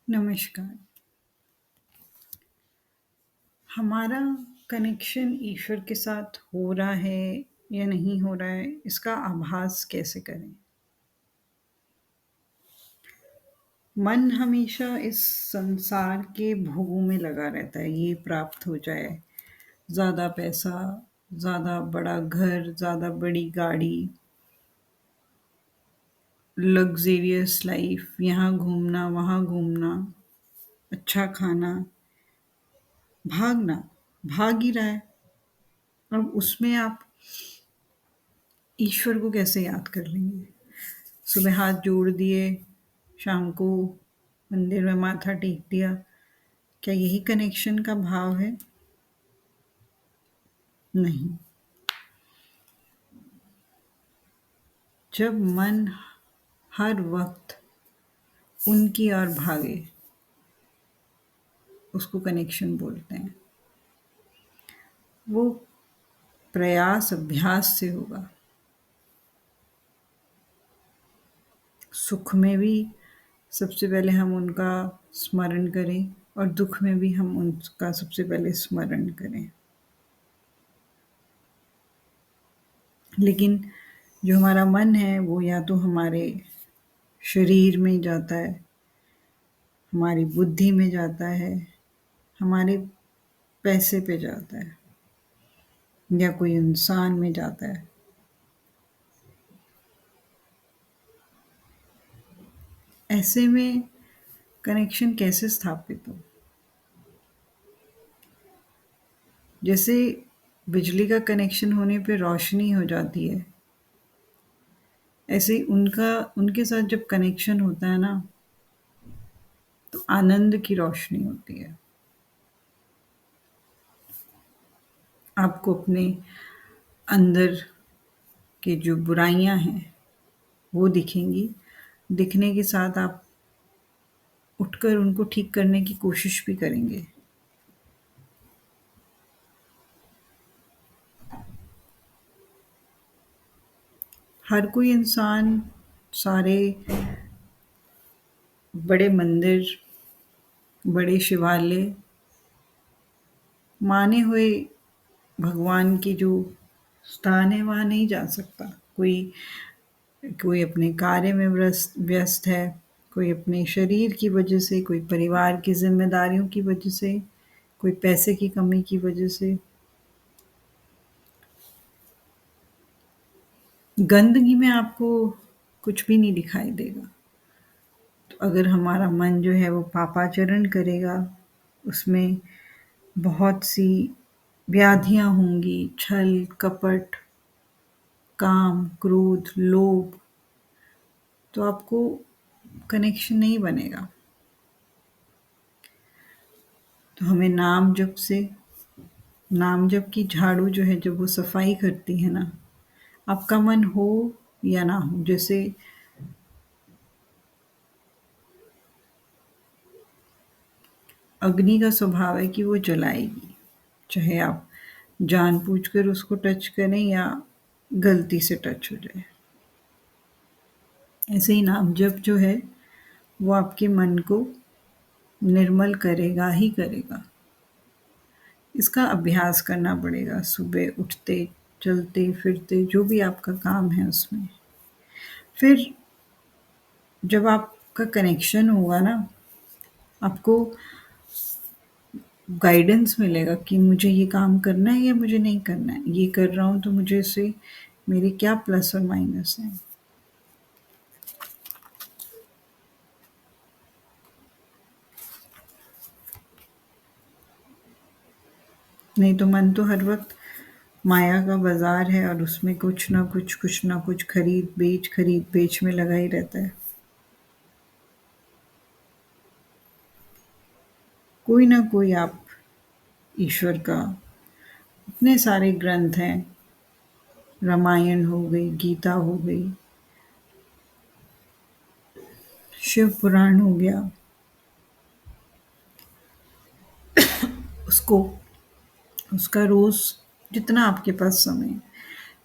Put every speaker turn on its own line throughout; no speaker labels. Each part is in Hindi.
नमस्कार। हमारा कनेक्शन ईश्वर के साथ हो रहा है या नहीं हो रहा है, इसका आभास कैसे करें? मन हमेशा इस संसार के भोगों में लगा रहता है, ये प्राप्त हो जाए, ज़्यादा पैसा, ज़्यादा बड़ा घर, ज़्यादा बड़ी गाड़ी, लग्ज़रियस लाइफ़, यहाँ घूमना, वहाँ घूमना, अच्छा खाना, भागना, भाग ही रहा है। अब उसमें आप ईश्वर को कैसे याद कर लेंगे? सुबह हाथ जोड़ दिए, शाम को मंदिर में माथा टेक दिया। क्या यही कनेक्शन का भाव है? नहीं। जब मन हर वक्त उनकी ओर भागे, उसको कनेक्शन बोलते हैं। वो प्रयास अभ्यास से होगा। सुख में भी सबसे पहले हम उनका स्मरण करें और दुख में भी हम उनका सबसे पहले स्मरण करें। लेकिन जो हमारा मन है वो या तो हमारे शरीर में जाता है, हमारी बुद्धि में जाता है, हमारे पैसे पे जाता है या कोई इंसान में जाता है। ऐसे में कनेक्शन कैसे स्थापित हो? जैसे बिजली का कनेक्शन होने पे रोशनी हो जाती है, ऐसे ही उनके साथ जब कनेक्शन होता है ना, तो आनंद की रोशनी होती है। आपको अपने अंदर की जो बुराइयां हैं वो दिखेंगी। दिखने के साथ आप उठकर उनको ठीक करने की कोशिश भी करेंगे। हर कोई इंसान सारे बड़े मंदिर, बड़े शिवालय, माने हुए भगवान की जो स्थान है वहाँ नहीं जा सकता। कोई कोई अपने कार्य में व्यस्त है, कोई अपने शरीर की वजह से, कोई परिवार की ज़िम्मेदारियों की वजह से, कोई पैसे की कमी की वजह से। गंदगी में आपको कुछ भी नहीं दिखाई देगा। तो अगर हमारा मन जो है वो पापाचरण करेगा, उसमें बहुत सी व्याधियाँ होंगी, छल, कपट, काम, क्रोध, लोभ, तो आपको कनेक्शन नहीं बनेगा। तो हमें नाम जप की झाड़ू जो है जब वो सफाई करती है ना, आपका मन हो या ना हो, जैसे अग्नि का स्वभाव है कि वो जलाएगी, चाहे आप जानबूझकर उसको टच करें या गलती से टच हो जाए। ऐसे ही नाम जप जो है वो आपके मन को निर्मल करेगा ही करेगा। इसका अभ्यास करना पड़ेगा सुबह उठते, चलते फिरते, जो भी आपका काम है उसमें। फिर जब आपका कनेक्शन होगा ना, आपको गाइडेंस मिलेगा कि मुझे ये काम करना है या मुझे नहीं करना है। ये कर रहा हूँ तो मुझे इससे मेरे क्या प्लस और माइनस हैं। नहीं तो मन तो हर वक़्त माया का बाज़ार है और उसमें कुछ ना कुछ खरीद बेच में लगा ही रहता है। कोई ना कोई आप ईश्वर का, इतने सारे ग्रंथ हैं, रामायण हो गई, गीता हो गई, शिव पुराण हो गया, उसको उसका रोज़ जितना आपके पास समय है,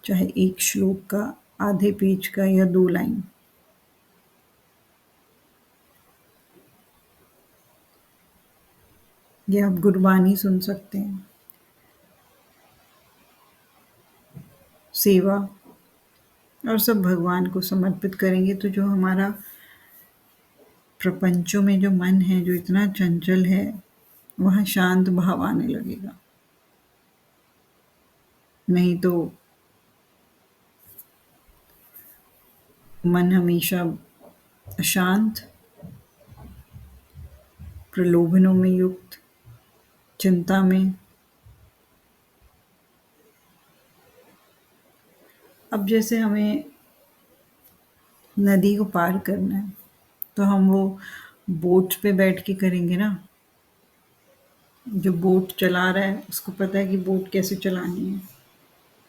चाहे एक श्लोक का, आधे पेज का या 2 लाइन, ये आप गुरबानी सुन सकते हैं। सेवा और सब भगवान को समर्पित करेंगे तो जो हमारा प्रपंचों में जो मन है, जो इतना चंचल है, वहाँ शांत भाव आने लगेगा। नहीं तो मन हमेशा अशांत, प्रलोभनों में युक्त, चिंता में। अब जैसे हमें नदी को पार करना है तो हम वो बोट पे बैठ के करेंगे ना। जो बोट चला रहा है उसको पता है कि बोट कैसे चलानी है,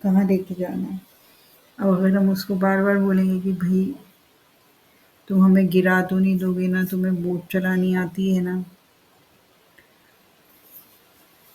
कहाँ लेके जाना है। अब अगर हम उसको बार बार बोलेंगे कि भाई तुम हमें गिरा तो नहीं दोगे ना, तुम्हें बोट चलानी आती है ना,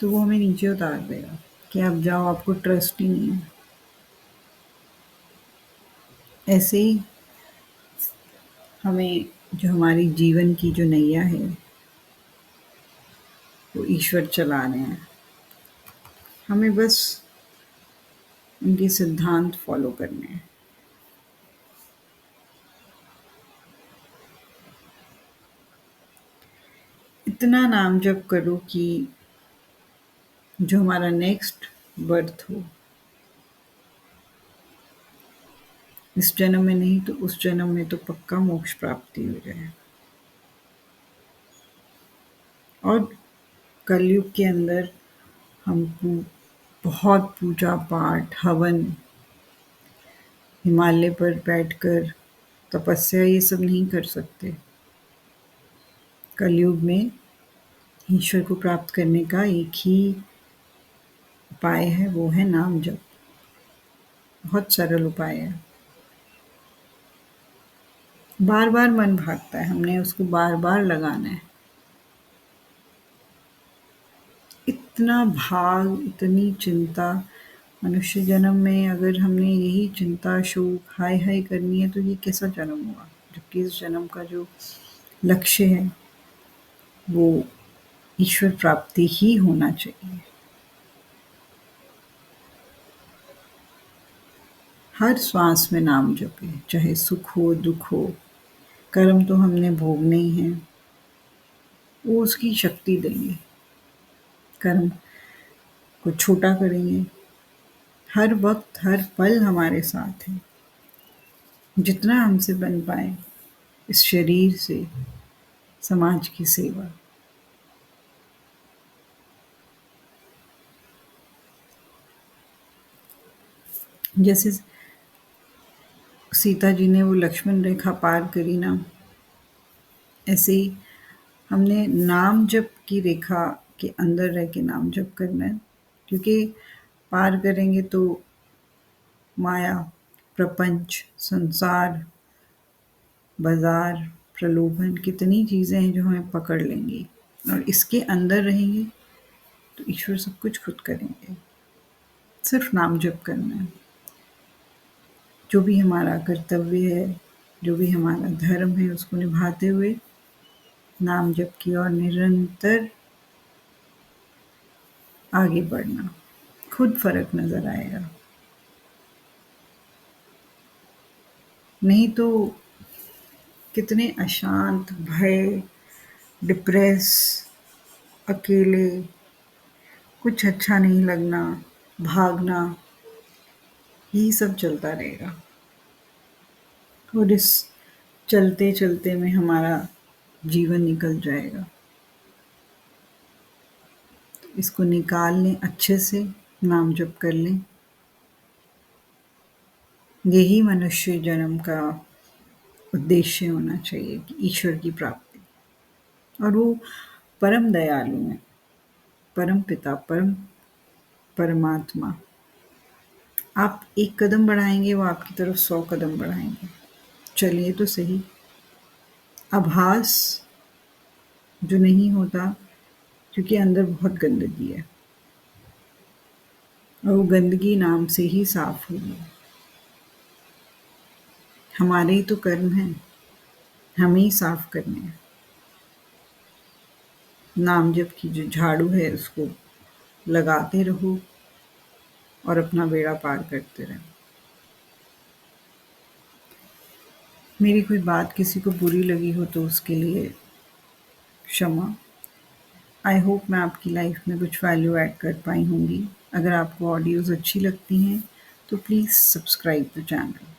तो वो हमें नीचे उतार देगा कि आप जाओ, आपको ट्रस्ट ही नहीं है। ऐसे ही हमें जो हमारी जीवन की जो नैया है वो ईश्वर चला रहे हैं। हमें बस उनके सिद्धांत फॉलो करने हैं। इतना नाम जप करो कि जो हमारा नेक्स्ट बर्थ हो, इस जन्म में नहीं तो उस जन्म में तो पक्का मोक्ष प्राप्ति हो जाए। और कलयुग के अंदर हम बहुत पूजा पाठ, हवन, हिमालय पर बैठकर तपस्या ये सब नहीं कर सकते। कलयुग में ईश्वर को प्राप्त करने का एक ही उपाय है, वो है नाम जप। बहुत सरल उपाय है। बार बार मन भागता है, हमने उसको बार बार लगाना है। इतना भाग, इतनी चिंता, मनुष्य जन्म में अगर हमने यही चिंता, शोक, हाय हाय करनी है तो ये कैसा जन्म हुआ। जबकि इस जन्म का जो लक्ष्य है वो ईश्वर प्राप्ति ही होना चाहिए। हर श्वास में नाम जपे, चाहे सुख हो दुख हो। कर्म तो हमने भोगने ही हैं, वो उसकी शक्ति देंगे। कर्म को छोटा करेंगे। हर वक्त हर पल हमारे साथ है। जितना हमसे बन पाए इस शरीर से समाज की सेवा। जैसे सीता जी ने वो लक्ष्मण रेखा पार करी ना, ऐसे ही हमने नाम जप की रेखा के अंदर रह के नाम जप करना है। क्योंकि पार करेंगे तो माया, प्रपंच, संसार, बाजार, प्रलोभन, कितनी चीज़ें हैं जो हमें पकड़ लेंगी। और इसके अंदर रहेंगे तो ईश्वर सब कुछ खुद करेंगे। सिर्फ नाम जप करना है। जो भी हमारा कर्तव्य है, जो भी हमारा धर्म है, उसको निभाते हुए नाम जप की ओर निरंतर आगे बढ़ना। खुद फर्क नजर आएगा। नहीं तो कितने अशांत, भय, डिप्रेस, अकेले, कुछ अच्छा नहीं लगना, भागना, यही सब चलता रहेगा। और इस चलते चलते में हमारा जीवन निकल जाएगा। इसको निकाल लें, अच्छे से नाम जप कर लें। यही मनुष्य जन्म का उद्देश्य होना चाहिए कि ईश्वर की प्राप्ति। और वो परम दयालु हैं, परम पिता, परम परमात्मा। आप एक कदम बढ़ाएंगे, वो आपकी तरफ 100 कदम बढ़ाएंगे। चलिए तो सही। आभास जो नहीं होता क्योंकि अंदर बहुत गंदगी है, और वो गंदगी नाम से ही साफ होगी। हमारे ही तो कर्म हैं, हमें ही साफ करने हैं। नाम जप की जो झाड़ू है उसको लगाते रहो और अपना बेड़ा पार करते रहो। मेरी कोई बात किसी को बुरी लगी हो तो उसके लिए क्षमा। आई होप मैं आपकी लाइफ में कुछ वैल्यू ऐड कर पाई होंगी। अगर आपको ऑडियोज़ अच्छी लगती हैं तो प्लीज़ सब्सक्राइब द चैनल।